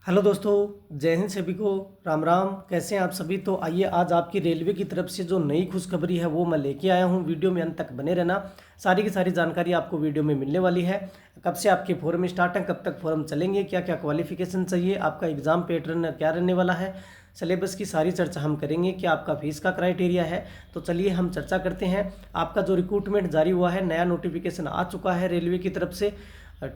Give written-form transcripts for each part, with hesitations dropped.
Hello दोस्तों, जय हिंद सभी को। राम राम। कैसे हैं आप सभी। तो आइए आज आपकी रेलवे की तरफ से जो नई खुशखबरी है वो मैं लेके आया हूँ। वीडियो में अंत तक बने रहना, सारी की सारी जानकारी आपको वीडियो में मिलने वाली है। कब से आपके फॉर्म स्टार्ट हैं, कब तक फॉर्म चलेंगे, क्या क्या क्वालिफिकेशन चाहिए, आपका एग्ज़ाम पैटर्न क्या रहने वाला है, सिलेबस की सारी चर्चा हम करेंगे। क्या आपका फीस का क्राइटेरिया है, तो चलिए हम चर्चा करते हैं। आपका जो रिक्रूटमेंट जारी हुआ है, नया नोटिफिकेशन आ चुका है रेलवे की तरफ से।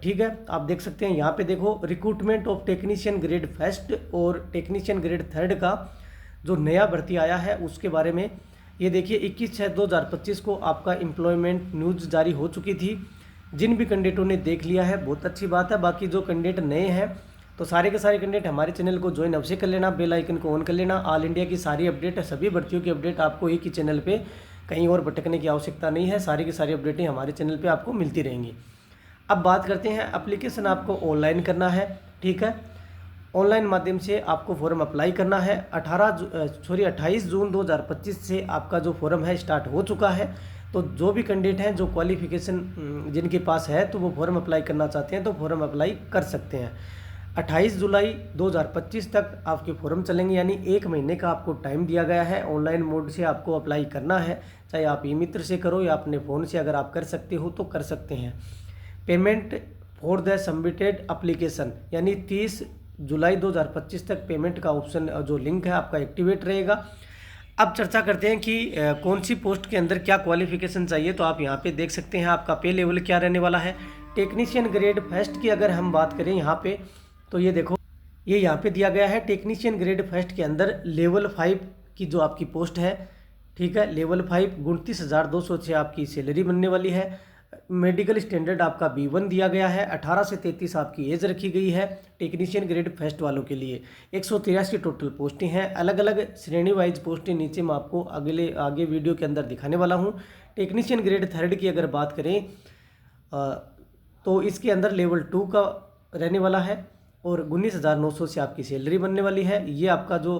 ठीक है, आप देख सकते हैं यहाँ पे देखो, recruitment of technician grade first और टेक्नीशियन ग्रेड थर्ड का जो नया भर्ती आया है उसके बारे में ये देखिए। 21/6/2025 को आपका एम्प्लॉयमेंट न्यूज़ जारी हो चुकी थी। जिन भी कैंडिडेटों ने देख लिया है बहुत अच्छी बात है। बाकी जो कैंडिडेट नए हैं तो सारे के सारे कैंडिडेट हमारे चैनल को ज्वाइन अवश्य कर लेना, बेल आइकन को ऑन कर लेना। ऑल इंडिया की सारी अपडेट, सभी भर्तियों की अपडेट आपको एक ही चैनल पे, कहीं और भटकने की आवश्यकता नहीं है। सारी की सारी अपडेटें हमारे चैनल पे आपको मिलती रहेंगी। अब बात करते हैं, एप्लीकेशन आपको ऑनलाइन करना है। ठीक है, ऑनलाइन माध्यम से आपको फॉर्म अप्लाई करना है। 28 जून 2025 से आपका जो फॉर्म है स्टार्ट हो चुका है। तो जो भी कैंडिडेट हैं, जो क्वालिफिकेशन जिनके पास है तो वो फॉर्म अप्लाई करना चाहते हैं तो फॉर्म अप्लाई कर सकते हैं। 28 जुलाई 2025 तक आपके फॉर्म चलेंगे, यानी एक महीने का आपको टाइम दिया गया है। ऑनलाइन मोड से आपको अप्लाई करना है, चाहे आप ई मित्र से करो या अपने फ़ोन से, अगर आप कर सकते हो तो कर सकते हैं। Payment for the submitted application, यानी 30 जुलाई 2025 तक पेमेंट का ऑप्शन, जो लिंक है आपका एक्टिवेट रहेगा। अब चर्चा करते हैं कि कौन सी पोस्ट के अंदर क्या क्वालिफिकेशन चाहिए। तो आप यहाँ पे देख सकते हैं आपका पे लेवल क्या रहने वाला है। टेक्नीशियन ग्रेड फर्स्ट की अगर हम बात करें यहाँ पे, तो ये देखो, ये यहाँ पे दिया गया है। टेक्नीशियन ग्रेड फर्स्ट के अंदर लेवल 5 की जो आपकी पोस्ट है, ठीक है, लेवल 5 29,200 से आपकी सैलरी बनने वाली है। मेडिकल स्टैंडर्ड आपका B1 दिया गया है। 18 से 33 आपकी एज रखी गई है टेक्नीशियन ग्रेड फर्स्ट वालों के लिए। 183 टोटल पोस्टें हैं, अलग अलग श्रेणी वाइज पोस्टें नीचे मैं आपको आगे वीडियो के अंदर दिखाने वाला हूं। टेक्नीशियन ग्रेड थर्ड की अगर बात करें तो इसके अंदर लेवल 2 का रहने वाला है और 19,900 से आपकी सैलरी बनने वाली है। ये आपका जो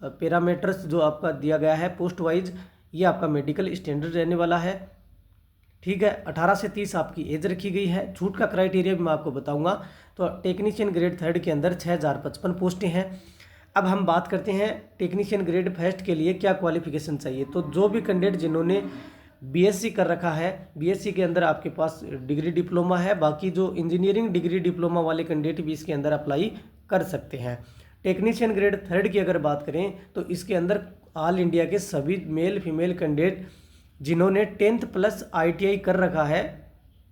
पैरामीटर्स जो आपका दिया गया है पोस्ट वाइज, ये आपका मेडिकल स्टैंडर्ड रहने वाला है। ठीक है, 18 से 30 आपकी एज रखी गई है। छूट का क्राइटेरिया भी मैं आपको बताऊंगा। तो टेक्नीशियन ग्रेड थर्ड के अंदर 6,055 पोस्टें हैं। अब हम बात करते हैं टेक्नीशियन ग्रेड फर्स्ट के लिए क्या क्वालिफिकेशन चाहिए। तो जो भी कैंडिडेट जिन्होंने बीएससी कर रखा है, बीएससी के अंदर आपके पास डिग्री डिप्लोमा है। बाकी जो इंजीनियरिंग डिग्री डिप्लोमा वाले कैंडिडेट भी इसके अंदर अप्लाई कर सकते हैं। टेक्नीशियन ग्रेड थर्ड की अगर बात करें तो इसके अंदर ऑल इंडिया के सभी मेल फीमेल कैंडिडेट जिन्होंने 10th प्लस ITI कर रखा है,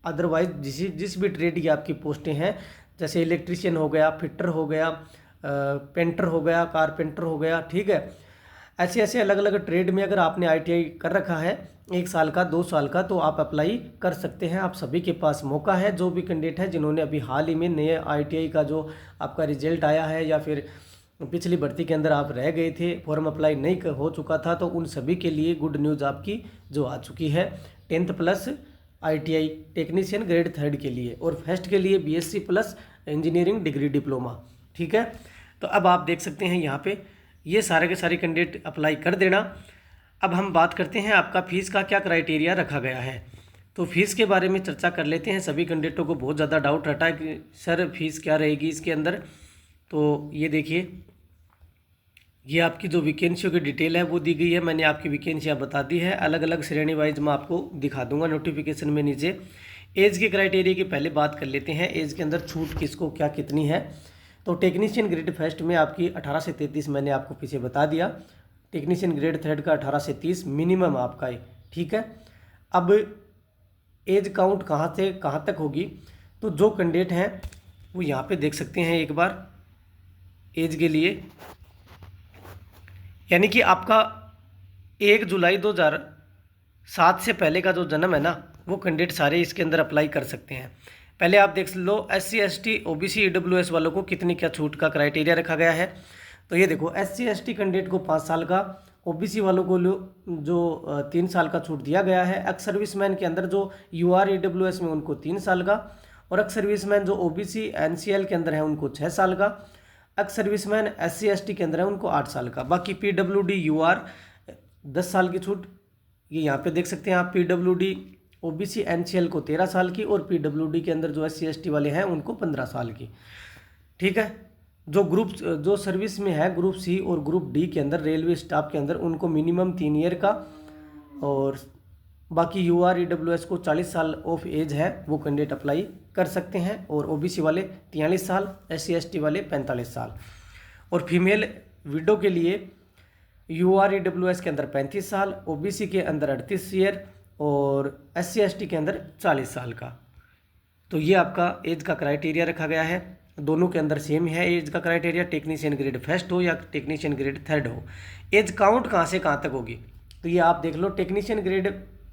अदरवाइज जिस भी ट्रेड की आपकी पोस्टें हैं, जैसे इलेक्ट्रिशियन हो गया, फिटर हो गया, पेंटर हो गया, कारपेंटर हो गया, ठीक है, ऐसे ऐसे अलग अलग ट्रेड में अगर आपने ITI कर रखा है 1 साल का 2 साल का, तो आप अप्लाई कर सकते हैं। आप सभी के पास मौका है। जो भी कैंडिडेट है जिन्होंने अभी हाल ही में नए ITI का जो आपका रिजल्ट आया है या फिर पिछली भर्ती के अंदर आप रह गए थे, फॉर्म अप्लाई नहीं हो चुका था, तो उन सभी के लिए गुड न्यूज़ आपकी जो आ चुकी है। 10th plus ITI technician grade third के लिए और फर्स्ट के लिए BSc plus engineering degree diploma. ठीक है, तो अब आप देख सकते हैं यहाँ पे ये सारे के सारे कैंडिडेट अप्लाई कर देना। अब हम बात करते हैं आपका फ़ीस का क्या क्राइटेरिया रखा गया है। तो फीस के बारे में चर्चा कर लेते हैं। सभी कैंडिडेटों को बहुत ज़्यादा डाउट रहता है कि सर फीस क्या रहेगी इसके अंदर। तो ये देखिए, ये आपकी जो वैकेंसियों की डिटेल है वो दी गई है। मैंने आपकी वैकेंसियाँ बता दी है, अलग अलग श्रेणी वाइज मैं आपको दिखा दूंगा नोटिफिकेशन में नीचे। एज के क्राइटेरिया की पहले बात कर लेते हैं। एज के अंदर छूट किसको क्या कितनी है। तो टेक्नीशियन ग्रेड फर्स्ट में आपकी 18 से 33 मैंने आपको पीछे बता दिया। टेक्नीशियन ग्रेड थर्ड का 18 से 30 मिनिमम आपका है। ठीक है, अब एज काउंट कहाँ से कहाँ तक होगी, तो जो कैंडिडेट हैं वो यहाँ पे देख सकते हैं एक बार एज के लिए, यानी कि आपका 1 जुलाई 2007 से पहले का जो जन्म है ना, वो कैंडिडेट सारे इसके अंदर अप्लाई कर सकते हैं। पहले आप देख लो SC ST OBC EWS वालों को कितनी क्या छूट का क्राइटेरिया रखा गया है। तो ये देखो, SC ST कैंडिडेट को 5 साल का, OBC वालों को जो 3 साल का छूट दिया गया है। एक्स सर्विसमैन के अंदर जो UR EWS में उनको 3 साल का, और एक्स सर्विसमैन जो OBC NCL के अंदर है उनको 6 साल का, एक्स सर्विसमैन SC ST के अंदर है उनको 8 साल का। बाकी PWD UR 10 साल की छूट, ये यहाँ पे देख सकते हैं आप। PWD OBC NCL को 13 साल की, और PWD के अंदर जो SC ST वाले हैं उनको 15 साल की। ठीक है, जो सर्विस में है ग्रुप सी और ग्रुप डी के अंदर, रेलवे स्टाफ के अंदर, उनको मिनिमम 3 ईयर का, और बाकी UR EWS को 40 साल ऑफ एज है वो कैंडिडेट अप्लाई कर सकते हैं, और OBC वाले 43 साल, SC ST वाले 45 साल, और फीमेल विडो के लिए UR EWS के अंदर 35 साल, OBC के अंदर 38 ईयर और SC ST के अंदर 40 साल का। तो ये आपका एज का क्राइटेरिया रखा गया है। दोनों के अंदर सेम है एज का क्राइटेरिया, टेक्नीशियन ग्रेड फर्स्ट हो या टेक्नीशियन ग्रेड थर्ड हो। एज काउंट कहाँ से कहाँ तक होगी तो ये आप देख लो। टेक्नीशियन ग्रेड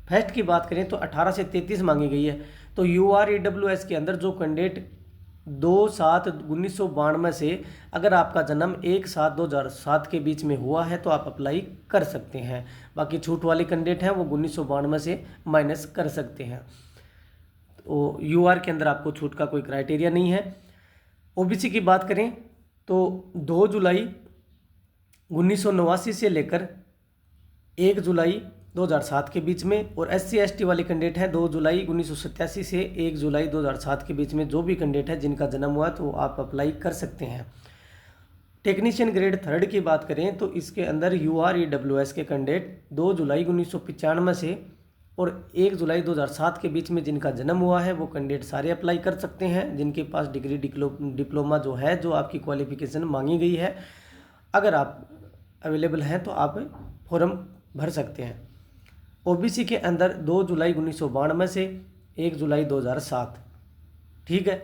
फर्स्ट की बात करें तो 18 से 33 मांगी गई है। तो UR EWS के अंदर जो कैंडिडेट 2/7/1992 से अगर आपका जन्म 1/7/2007 के बीच में हुआ है तो आप अप्लाई कर सकते हैं। बाकी छूट वाले कैंडिडेट हैं वो 1992 से माइनस कर सकते हैं। तो UR के अंदर आपको छूट का कोई क्राइटेरिया नहीं है। OBC की बात करें तो 2 जुलाई 1989 से लेकर 1 जुलाई 2007 के बीच में, और SC ST वाले कैंडिडेट हैं 2 जुलाई 1987 से 1 जुलाई 2007 के बीच में। जो भी कैंडिडेट है जिनका जन्म हुआ तो आप अप्लाई कर सकते हैं। टेक्नीशियन ग्रेड थर्ड की बात करें तो इसके अंदर UR EWS के कैंडिडेट 2 जुलाई 1995 से और 1 जुलाई 2007 के बीच में जिनका जन्म हुआ है वो कैंडिडेट सारे अप्लाई कर सकते हैं, जिनके पास डिग्री डिप्लोमा जो है, जो आपकी क्वालिफिकेशन मांगी गई है, अगर आप अवेलेबल हैं तो आप फॉर्म भर सकते हैं। OBC के अंदर 2 जुलाई 1992 से 1 जुलाई 2007, ठीक है।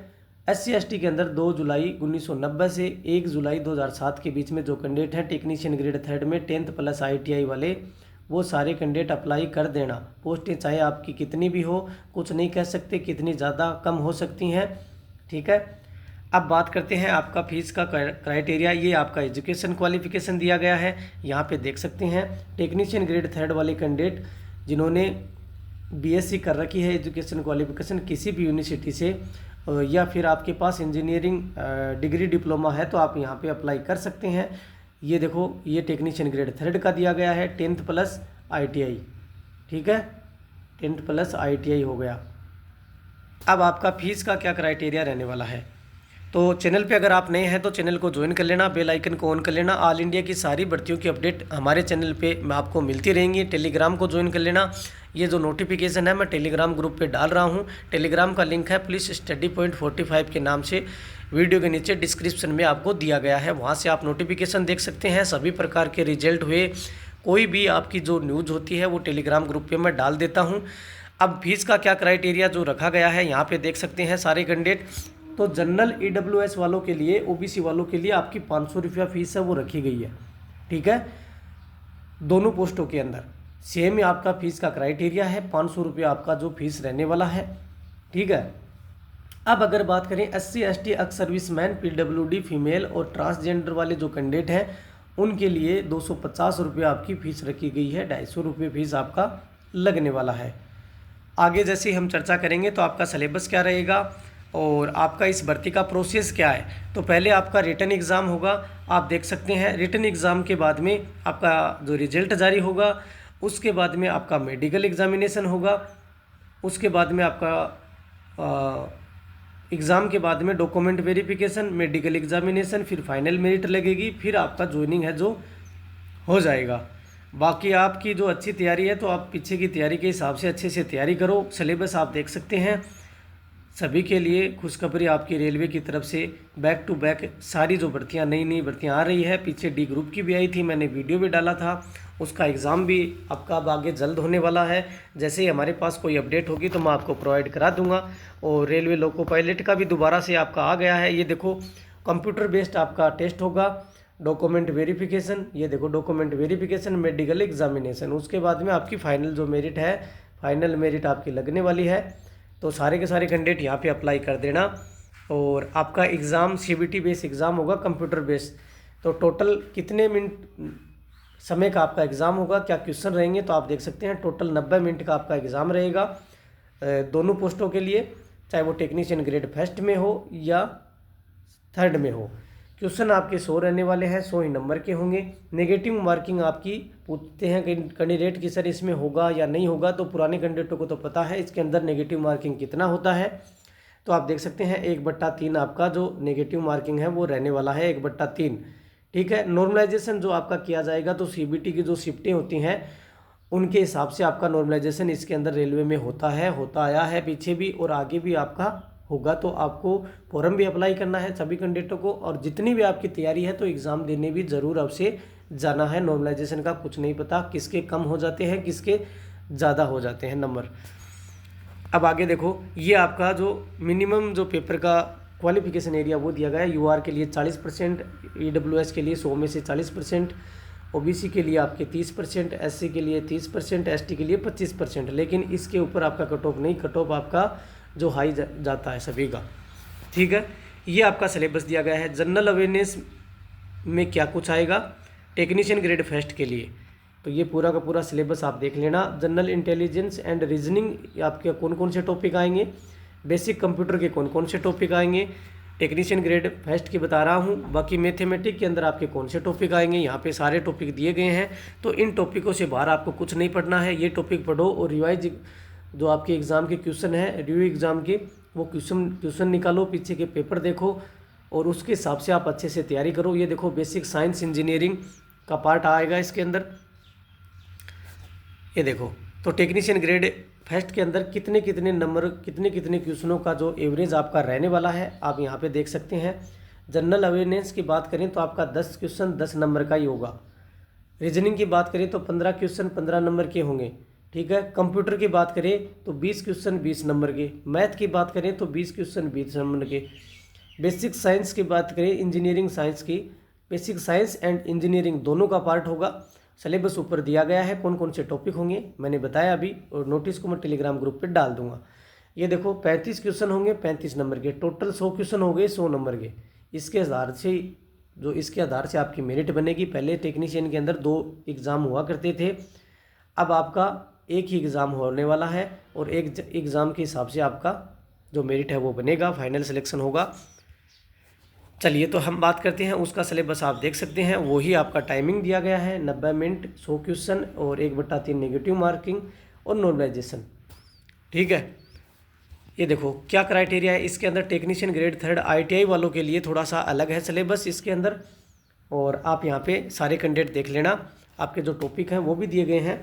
SC ST के अंदर 2 जुलाई 1990 से 1 जुलाई 2007 के बीच में जो कैंडिडेट हैं टेक्नीशियन ग्रेड थर्ड में 10th प्लस ITI वाले, वो सारे कैंडिडेट अप्लाई कर देना। पोस्टें चाहे आपकी कितनी भी हो, कुछ नहीं कह सकते, कितनी ज़्यादा कम हो सकती हैं, ठीक है। अब बात करते हैं आपका फीस का क्राइटेरिया। ये आपका एजुकेशन क्वालिफिकेशन दिया गया है, यहाँ पे देख सकते हैं। टेक्नीशियन ग्रेड थर्ड वाले कैंडिडेट जिन्होंने BSc कर रखी है एजुकेशन क्वालिफिकेशन किसी भी यूनिवर्सिटी से, या फिर आपके पास इंजीनियरिंग डिग्री डिप्लोमा है तो आप यहाँ पे अप्लाई कर सकते हैं। ये देखो, ये टेक्नीशियन ग्रेड थर्ड का दिया गया है 10th प्लस ITI, ठीक है, 10th प्लस ITI हो गया। अब आपका फीस का क्या क्राइटेरिया रहने वाला है, तो चैनल पे अगर आप नए हैं तो चैनल को ज्वाइन कर लेना, बेल आइकन को ऑन कर लेना। ऑल इंडिया की सारी भर्तियों की अपडेट हमारे चैनल पे आपको मिलती रहेंगी। टेलीग्राम को ज्वाइन कर लेना। ये जो नोटिफिकेशन है मैं टेलीग्राम ग्रुप पे डाल रहा हूँ। टेलीग्राम का लिंक है पुलिस स्टडी पॉइंट 45 के नाम से, वीडियो के नीचे डिस्क्रिप्शन में आपको दिया गया है, वहाँ से आप नोटिफिकेशन देख सकते हैं। सभी प्रकार के रिजल्ट हुए, कोई भी आपकी जो न्यूज़ होती है वो टेलीग्राम ग्रुप पे मैं डाल देता हूँ। अब फीस का क्या क्राइटेरिया जो रखा गया है यहाँ पे देख सकते हैं सारे कैंडिडेट। तो जनरल EWS वालों के लिए, OBC वालों के लिए आपकी 500 रुपया फीस है वो रखी गई है, ठीक है। दोनों पोस्टों के अंदर सेम आपका फीस का क्राइटेरिया है, 500 रुपया आपका जो फीस रहने वाला है, ठीक है। अब अगर बात करें SC ST ex serviceman, PWD female और ट्रांसजेंडर वाले जो कैंडिडेट हैं उनके लिए 250 रुपये आपकी फ़ीस रखी गई है, 250 रुपये फीस आपका लगने वाला है। आगे जैसे हम चर्चा करेंगे तो आपका सिलेबस क्या रहेगा और आपका इस भर्ती का प्रोसेस क्या है। तो पहले आपका रिटन एग्ज़ाम होगा, आप देख सकते हैं। रिटन एग्ज़ाम के बाद में आपका जो रिजल्ट जारी होगा, उसके बाद में आपका मेडिकल एग्जामिनेशन होगा, उसके बाद में आपका एग्ज़ाम के बाद में डॉक्यूमेंट वेरिफिकेशन, मेडिकल एग्जामिनेशन, फिर फाइनल मेरिट लगेगी, फिर आपका ज्वाइनिंग है जो हो जाएगा। बाकी आपकी जो अच्छी तैयारी है तो आप पीछे की तैयारी के हिसाब से अच्छे से तैयारी करो। सिलेबस आप देख सकते हैं। सभी के लिए खुशखबरी आपकी रेलवे की तरफ से बैक टू बैक सारी जो भर्तियां नई भर्तियां आ रही है। पीछे डी ग्रुप की भी आई थी, मैंने वीडियो भी डाला था, उसका एग्ज़ाम भी आपका अब आगे जल्द होने वाला है। जैसे ही हमारे पास कोई अपडेट होगी तो मैं आपको प्रोवाइड करा दूंगा। और रेलवे लोको पायलट का भी दोबारा से आपका आ गया है। ये देखो, कंप्यूटर बेस्ड आपका टेस्ट होगा, डॉक्यूमेंट वेरिफिकेशन, ये देखो डॉक्यूमेंट वेरिफिकेशन, मेडिकल एग्जामिनेशन, उसके बाद में आपकी फ़ाइनल जो मेरिट है, फाइनल मेरिट आपकी लगने वाली है। तो सारे के सारे कैंडिडेट यहाँ पे अप्लाई कर देना। और आपका एग्ज़ाम CBT बेस एग्ज़ाम होगा, कंप्यूटर बेस। तो टोटल कितने मिनट समय का आपका एग्ज़ाम होगा, क्या क्वेश्चन रहेंगे, तो आप देख सकते हैं टोटल 90 मिनट का आपका एग्ज़ाम रहेगा दोनों पोस्टों के लिए, चाहे वो टेक्नीशियन ग्रेड फर्स्ट में हो या थर्ड में हो। क्वेश्चन आपके 100 रहने वाले हैं, 100 ही नंबर के होंगे। नेगेटिव मार्किंग आपकी पूछते हैं कि कैंडिडेट की सर इसमें होगा या नहीं होगा, तो पुराने कैंडिडेटों को तो पता है इसके अंदर नेगेटिव मार्किंग कितना होता है। तो आप देख सकते हैं 1/3 आपका जो नेगेटिव मार्किंग है वो रहने वाला है 1/3। ठीक है, नॉर्मलाइजेशन जो आपका किया जाएगा तो सीबीटी की जो शिफ्टें होती हैं उनके हिसाब से आपका नॉर्मलाइजेशन इसके अंदर रेलवे में होता है, होता आया है पीछे भी और आगे भी आपका होगा। तो आपको फॉर्म भी अप्लाई करना है सभी कैंडिडेटों को, और जितनी भी आपकी तैयारी है तो एग्ज़ाम देने भी ज़रूर आपसे जाना है। नॉर्मलाइजेशन का कुछ नहीं पता, किसके कम हो जाते हैं किसके ज़्यादा हो जाते हैं नंबर। अब आगे देखो, ये आपका जो मिनिमम जो पेपर का क्वालिफिकेशन एरिया वो दिया गया है। यूआर के लिए 40%, ईडब्ल्यूएस के लिए 100 में से 40%, ओबीसी के लिए आपके 30%, एससी के लिए 30%, एसटी के लिए 25%। लेकिन इसके ऊपर आपका कट ऑफ नहीं, कट ऑफ आपका जो हाई जाता है सभी का। ठीक है, ये आपका सिलेबस दिया गया है। जनरल अवेयरनेस में क्या कुछ आएगा टेक्नीशियन ग्रेड फर्स्ट के लिए, तो ये पूरा का पूरा सिलेबस आप देख लेना। जनरल इंटेलिजेंस एंड रीजनिंग आपके कौन कौन से टॉपिक आएंगे, बेसिक कंप्यूटर के कौन कौन से टॉपिक आएंगे, टेक्नीशियन ग्रेड फर्स्ट की बता रहा हूँ। बाकी मैथमेटिक्स के अंदर आपके कौन से टॉपिक आएंगे, यहाँ पे सारे टॉपिक दिए गए हैं। तो इन टॉपिकों से बाहर आपको कुछ नहीं पढ़ना है, ये टॉपिक पढ़ो और रिवाइज जो आपके एग्ज़ाम के क्वेश्चन है रिव्यू एग्ज़ाम के, वो क्वेश्चन निकालो, पीछे के पेपर देखो और उसके हिसाब से आप अच्छे से तैयारी करो। ये देखो बेसिक साइंस इंजीनियरिंग का पार्ट आएगा इसके अंदर। ये देखो, तो टेक्नीशियन ग्रेड फर्स्ट के अंदर कितने कितने नंबर, कितने कितने क्वेश्चनों का जो एवरेज आपका रहने वाला है आप यहाँ पे देख सकते हैं। जनरल अवेयरनेस की बात करें तो आपका 10 क्वेश्चन 10 नंबर का ही होगा। रीजनिंग की बात करें तो 15 क्वेश्चन 15 नंबर के होंगे। ठीक है, कंप्यूटर की बात करें तो 20 क्वेश्चन 20 नंबर के, मैथ की बात करें तो 20 क्वेश्चन 20 नंबर के, बेसिक साइंस की बात करें इंजीनियरिंग साइंस की, बेसिक साइंस एंड इंजीनियरिंग दोनों का पार्ट होगा। सिलेबस ऊपर दिया गया है, कौन कौन से टॉपिक होंगे मैंने बताया अभी, और नोटिस को मैं टेलीग्राम ग्रुप पे डाल दूंगा। ये देखो 35 क्वेश्चन होंगे 35 नंबर के, टोटल 100 क्वेश्चन हो गए 100 नंबर के। इसके आधार से आपकी मेरिट बनेगी। पहले टेक्नीशियन के अंदर 2 एग्ज़ाम हुआ करते थे, अब आपका एक ही एग्ज़ाम होने वाला है और एक एग्ज़ाम के हिसाब से आपका जो मेरिट है वो बनेगा, फाइनल सिलेक्शन होगा। चलिए, तो हम बात करते हैं उसका सिलेबस आप देख सकते हैं, वही आपका टाइमिंग दिया गया है 90 मिनट, 100 क्वेश्चन और 1/3 नेगेटिव मार्किंग और नॉर्मलाइजेशन। ठीक है, ये देखो क्या क्राइटेरिया है इसके अंदर। टेक्नीशियन ग्रेड थर्ड ITI वालों के लिए थोड़ा सा अलग है सिलेबस इसके अंदर, और आप यहाँ पे सारे कैंडिडेट देख लेना। आपके जो टॉपिक हैं वो भी दिए गए हैं।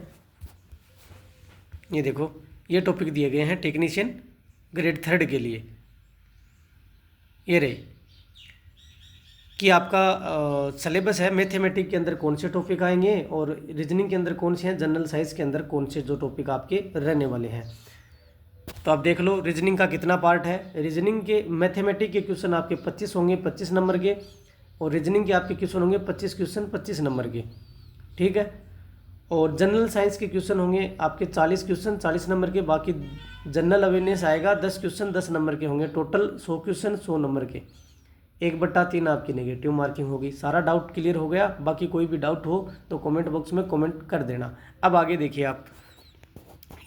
ये देखो, ये टॉपिक दिए गए हैं टेक्नीशियन ग्रेड थर्ड के लिए। ये रहे कि आपका सिलेबस है। मैथमेटिक्स के अंदर कौन से टॉपिक आएंगे और रीजनिंग के अंदर कौन से हैं, जनरल साइंस के अंदर कौन से जो टॉपिक आपके रहने वाले हैं। तो आप देख लो रीजनिंग का कितना पार्ट है। रीजनिंग के मैथमेटिक्स के क्वेश्चन आपके 25 होंगे 25 नंबर के, और रीजनिंग के आपके क्वेश्चन होंगे 25 क्वेश्चन 25 नंबर के। ठीक है, और जनरल साइंस के क्वेश्चन होंगे आपके 40 क्वेश्चन 40 नंबर के। बाकी जनरल अवेयरनेस आएगा 10 क्वेश्चन 10 नंबर के होंगे, टोटल 100 क्वेश्चन 100 नंबर के। 1/3 आपकी नेगेटिव मार्किंग होगी। सारा डाउट क्लियर हो गया? बाकी कोई भी डाउट हो तो कमेंट बॉक्स में कमेंट कर देना। अब आगे देखिए आप,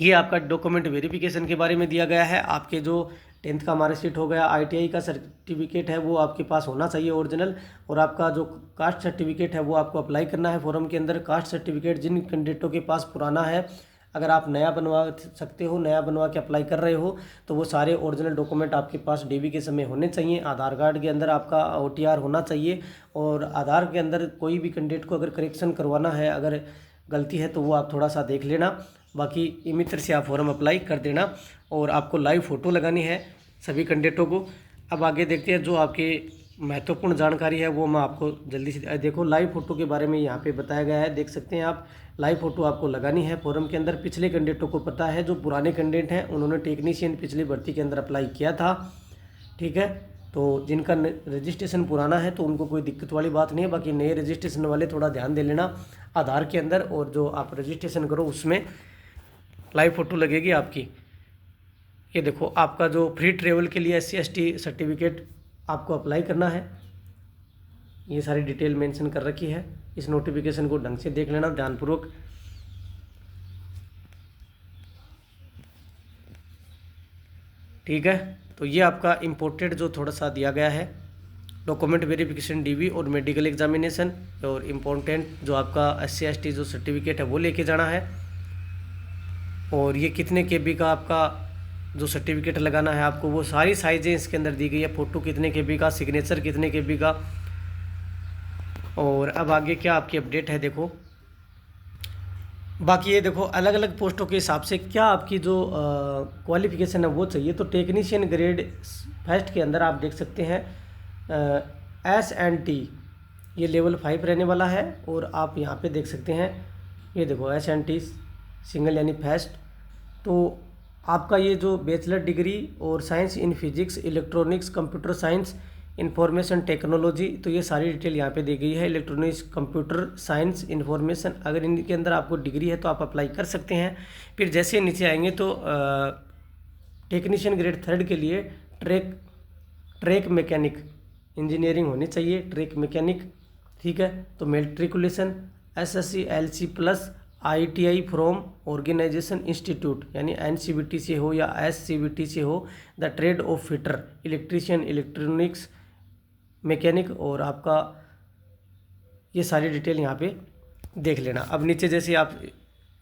ये आपका डॉक्यूमेंट वेरिफिकेशन के बारे में दिया गया है। आपके जो 10th का मार्कशीट हो गया, ITI का सर्टिफिकेट है वो आपके पास होना चाहिए ओरिजिनल, और आपका जो कास्ट सर्टिफिकेट है वो आपको अप्लाई करना है फॉर्म के अंदर। कास्ट सर्टिफिकेट जिन कैंडिडेटों के पास पुराना है, अगर आप नया बनवा सकते हो, नया बनवा के अप्लाई कर रहे हो, तो वो सारे ओरिजिनल डॉक्यूमेंट आपके पास DV के समय होने चाहिए। आधार कार्ड के अंदर आपका OTR होना चाहिए, और आधार के अंदर कोई भी कैंडिडेट को अगर करेक्शन करवाना है, अगर गलती है तो वो आप थोड़ा सा देख लेना। बाकी ई-मित्र से आप फॉर्म अप्लाई कर देना, और आपको लाइव फ़ोटो लगानी है सभी कैंडिडेटों को। अब आगे देखते हैं जो आपके महत्वपूर्ण जानकारी है वो मैं आपको जल्दी से देखो। लाइव फ़ोटो के बारे में यहाँ पे बताया गया है, देख सकते हैं आप। लाइव फ़ोटो आपको लगानी है फॉर्म के अंदर। पिछले कैंडिडेटों को पता है, जो पुराने कैंडिडेट हैं उन्होंने टेक्नीशियन पिछली भर्ती के अंदर अप्लाई किया था। ठीक है, तो जिनका रजिस्ट्रेशन पुराना है तो उनको कोई दिक्कत वाली बात नहीं है। बाकी नए रजिस्ट्रेशन वाले थोड़ा ध्यान दे लेना आधार के अंदर, और जो आप रजिस्ट्रेशन करो उसमें लाइव फ़ोटो लगेगी आपकी। ये देखो, आपका जो फ्री ट्रेवल के लिए SC ST सर्टिफिकेट आपको अप्लाई करना है, ये सारी डिटेल मेंशन कर रखी है। इस नोटिफिकेशन को ढंग से देख लेना ध्यानपूर्वक। ठीक है, तो ये आपका इम्पोर्टेड जो थोड़ा सा दिया गया है, डॉक्यूमेंट वेरिफिकेशन DV और मेडिकल एग्जामिनेशन, और इम्पोर्टेंट जो आपका SC ST जो सर्टिफिकेट है वो लेके जाना है। और ये कितने KB का आपका जो सर्टिफिकेट लगाना है आपको, वो सारी साइजें इसके अंदर दी गई है। फ़ोटो कितने KB का, सिग्नेचर कितने KB का। और अब आगे क्या आपकी अपडेट है देखो। बाकी ये देखो अलग अलग पोस्टों के हिसाब से क्या आपकी जो क्वालिफ़िकेशन है वो चाहिए। तो टेक्नीशियन ग्रेड फर्स्ट के अंदर आप देख सकते हैं S&T, ये लेवल 5 रहने वाला है। और आप यहाँ पे देख सकते हैं, ये देखो S&T सिंगल यानी फर्स्ट। तो आपका ये जो बैचलर डिग्री और science in physics, electronics, computer science, information technology, तो ये सारी डिटेल यहाँ पे दी गई है। इलेक्ट्रॉनिक्स, कंप्यूटर साइंस, इंफॉर्मेशन, अगर इनके अंदर आपको डिग्री है तो आप अप्लाई कर सकते हैं। फिर जैसे नीचे आएंगे तो टेक्नीशियन ग्रेड थर्ड के लिए ट्रैक मैकेनिक इंजीनियरिंग होनी चाहिए, ट्रैक मैकेनिक, ठीक है। तो matriculation SSC LC plus ITI from organisation institute यानी NCVT से हो या SCVT से हो, the trade of fitter, electrician, electronics, mechanic. और आपका ये सारी डिटेल यहाँ पे देख लेना। अब नीचे जैसे आप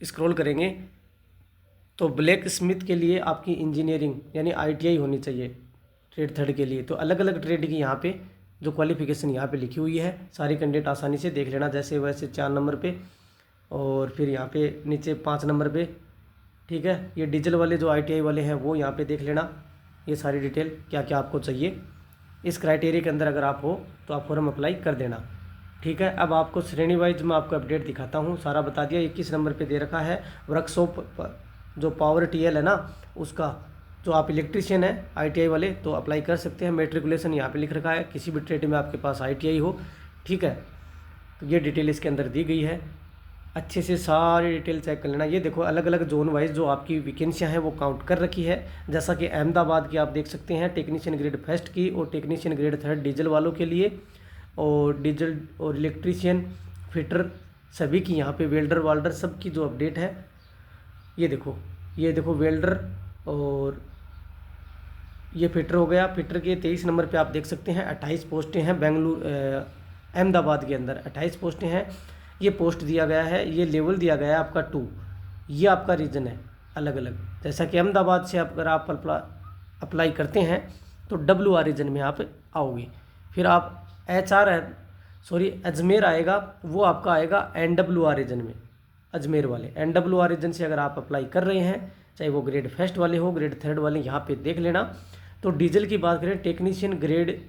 स्क्रॉल करेंगे तो ब्लैक स्मिथ के लिए आपकी इंजीनियरिंग यानी ITI होनी चाहिए ट्रेड थर्ड के लिए। तो अलग अलग ट्रेड की यहाँ पे जो क्वालिफिकेशन यहाँ पे लिखी हुई है, सारी कैंडिडेट आसानी से देख लेना। जैसे वैसे 4 नंबर पे और फिर यहाँ पे नीचे 5 नंबर पे, ठीक है। ये डीजल वाले जो ITI वाले हैं वो यहाँ पे देख लेना, ये सारी डिटेल क्या क्या आपको चाहिए। इस क्राइटेरिया के अंदर अगर आप हो तो आप फॉर्म अप्लाई कर देना, ठीक है। अब आपको श्रेणी वाइज मैं आपको अपडेट दिखाता हूँ, सारा बता दिया। 21 नंबर पे दे रखा है वर्कशॉप जो पावर TL है ना, उसका जो आप इलेक्ट्रीशियन है ITI वाले तो अप्लाई कर सकते हैं। मेट्रिकुलेशन यहाँ पे लिख रखा है, किसी भी ट्रेड में आपके पास ITI हो, ठीक है। तो ये डिटेल इसके अंदर दी गई है, अच्छे से सारी डिटेल चेक कर लेना। ये देखो अलग अलग जोन वाइज जो आपकी वैकेंसियाँ हैं वो काउंट कर रखी है। जैसा कि अहमदाबाद की आप देख सकते हैं टेक्नीशियन ग्रेड फर्स्ट की और टेक्नीशियन ग्रेड थर्ड डीजल वालों के लिए, और डीजल और इलेक्ट्रीशियन, फिटर सभी की यहाँ पे, वेल्डर वाल्डर सब की जो अपडेट है ये देखो वेल्डर और ये फिटर हो गया। फिटर के 23 नंबर पे आप देख सकते हैं 28 पोस्टें हैं अहमदाबाद के अंदर 28 पोस्टें हैं। ये पोस्ट दिया गया है, ये लेवल दिया गया है आपका 2, ये आपका रीजन है अलग अलग। जैसा कि अहमदाबाद से अगर आप अप्लाई करते हैं तो WR रीजन में आप आओगे। फिर आप अजमेर आएगा, वो आपका आएगा NWR रीजन में, अजमेर वाले NWR रीजन से अगर आप अप्लाई कर रहे हैं, चाहे वो ग्रेड फर्स्ट वाले हो, ग्रेड थर्ड वाले, यहाँ पे देख लेना। तो डीजल की बात करें, टेक्नीशियन ग्रेड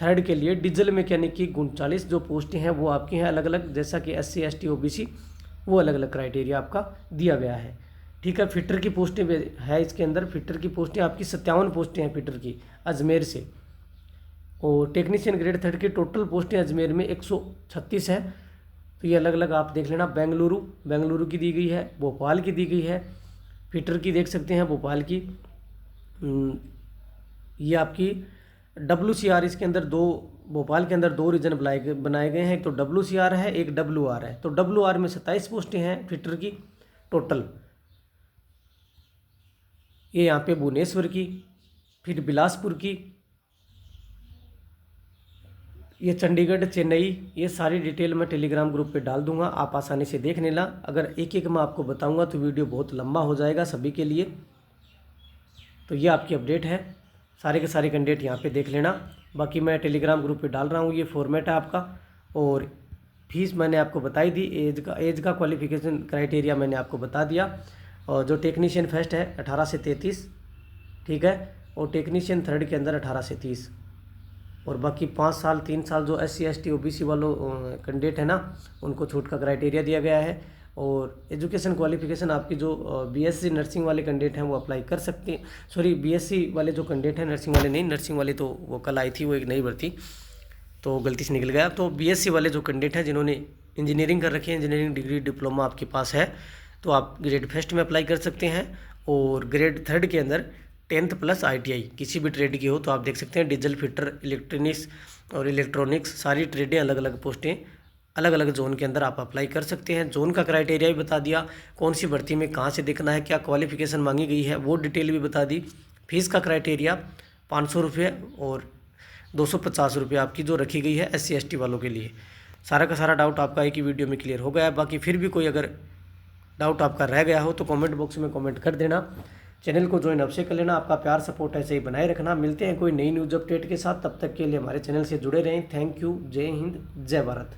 थर्ड के लिए डीजल मैकेनिक की 39 जो पोस्टें हैं वो आपकी हैं अलग अलग। जैसा कि SC ST OBC वो अलग अलग क्राइटेरिया आपका दिया गया है, ठीक है। फिटर की पोस्टें है इसके अंदर, फिटर की पोस्टें आपकी 57 पोस्टें हैं फिटर की अजमेर से। और टेक्नीशियन ग्रेड थर्ड की टोटल पोस्टें अजमेर में 136 हैं। तो ये अलग अलग आप देख लेना। बेंगलुरु की दी गई है, भोपाल की दी गई है, फिटर की देख सकते हैं भोपाल की। ये आपकी WCR इसके अंदर भोपाल के अंदर 2 रीजन बनाए गए हैं, एक तो WCR है, एक WR है। तो WR में 27 पोस्टें हैं फिटर की टोटल। ये यहाँ पे भुवनेश्वर की, फिर बिलासपुर की, ये चंडीगढ़, चेन्नई, ये सारी डिटेल मैं टेलीग्राम ग्रुप पे डाल दूंगा, आप आसानी से देख लेना। अगर एक एक मैं आपको बताऊंगा तो वीडियो बहुत लंबा हो जाएगा सभी के लिए। तो ये आपकी अपडेट है, सारे के सारे कैंडिडेट यहाँ पे देख लेना। बाकी मैं टेलीग्राम ग्रुप पे डाल रहा हूँ, ये फॉर्मेट है आपका। और फीस मैंने आपको बताई दी, एज का क्वालिफिकेशन क्राइटेरिया मैंने आपको बता दिया। और जो टेक्नीशियन फर्स्ट है 18 से 33, ठीक है। और टेक्नीशियन थर्ड के अंदर 18 से 30। और बाकी 5 साल 3 साल जो SC ST OBC वालों कैंडिडेट है ना, उनको छूट का क्राइटेरिया दिया गया है। और एजुकेशन क्वालिफिकेशन आपकी जो BSc नर्सिंग वाले कैंडिडेट हैं वो अप्लाई कर सकते हैं। BSc वाले जो कैंडिडेट हैं, नर्सिंग वाले नहीं, नर्सिंग वाले तो वो कल आई थी, वो एक नई भर्ती तो गलती से निकल गया। तो BSc वाले जो कैंडिडेट हैं जिन्होंने इंजीनियरिंग कर रखी है, इंजीनियरिंग डिग्री डिप्लोमा आपके पास है, तो आप ग्रेड फर्स्ट में अप्लाई कर सकते हैं। और ग्रेड थर्ड के अंदर 10th प्लस ITI किसी भी ट्रेड की हो तो आप देख सकते हैं डीजल, फिटर, इलेक्ट्रॉनिक्स और इलेक्ट्रॉनिक्स सारी ट्रेडें अलग अलग पोस्टें अलग अलग जोन के अंदर आप अप्लाई कर सकते हैं। जोन का क्राइटेरिया भी बता दिया, कौन सी भर्ती में कहाँ से देखना है, क्या क्वालिफिकेशन मांगी गई है वो डिटेल भी बता दी। फीस का क्राइटेरिया 500 रुपये और 250 रुपये आपकी जो रखी गई है SC ST वालों के लिए। सारा का सारा डाउट आपका एक ही वीडियो में क्लियर हो गया है। बाकी फिर भी कोई अगर डाउट आपका रह गया हो तो कमेंट बॉक्स में कमेंट कर देना, चैनल को ज्वाइन अवश्य कर लेना। आपका प्यार सपोर्ट ऐसे ही बनाए रखना। मिलते हैं कोई नई न्यूज़ अपडेट के साथ, तब तक के लिए हमारे चैनल से जुड़े रहें। Thank you. जय हिंद, जय भारत।